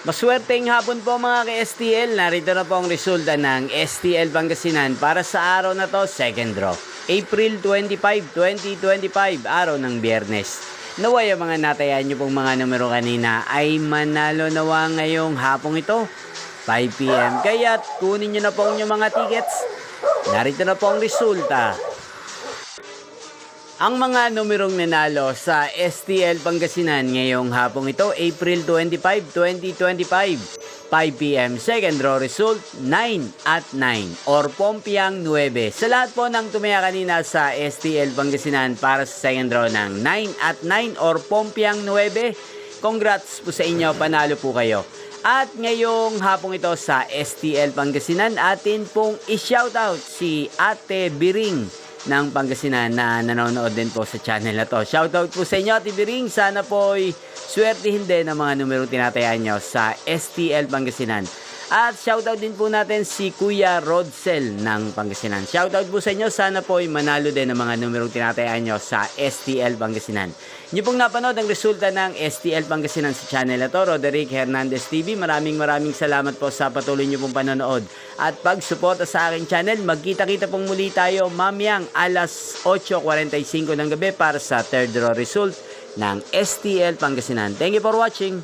Maswerteng hapon po mga ka-STL. Narito na po ang resulta ng STL Pangasinan para sa araw na to, second draw. April 25, 2025, araw ng Biyernes. Naway ang mga natayan nyo pong mga numero kanina ay manalo nawa ngayong hapong ito, 5 PM. Kaya kunin nyo na po ang inyong mga tickets. Narito na po ang resulta. Ang mga numerong nanalo sa STL Pangasinan ngayong hapong ito, April 25, 2025, 5 PM. Second draw result, 9 at 9 or Pompiang 9. Sa lahat po ng tumaya kanina sa STL Pangasinan para sa second draw ng 9 at 9 or Pompiang 9, congrats po sa inyo, panalo po kayo. At ngayong hapong ito sa STL Pangasinan, atin pong i-shoutout si Ate Biring ng Pangasinan na nanonood din po sa channel na to. Shoutout po sa inyo, Ate Biring. Sana po'y swertihin din ang mga numero tinatayaan nyo sa STL Pangasinan. At shoutout din po natin si Kuya Rodsel ng Pangasinan. Shoutout po sa inyo. Sana po'y manalo din ang mga numero tinatayaan nyo sa STL Pangasinan. Nyo pong napanood ang resulta ng STL Pangasinan sa channel na to, Roderick Hernandez TV. Maraming salamat po sa patuloy nyo pong panonood at pagsuporta sa aking channel. Magkita-kita pong muli tayo mamayang alas 8:45 ng gabi para sa third draw result ng STL Pangasinan. Thank you for watching.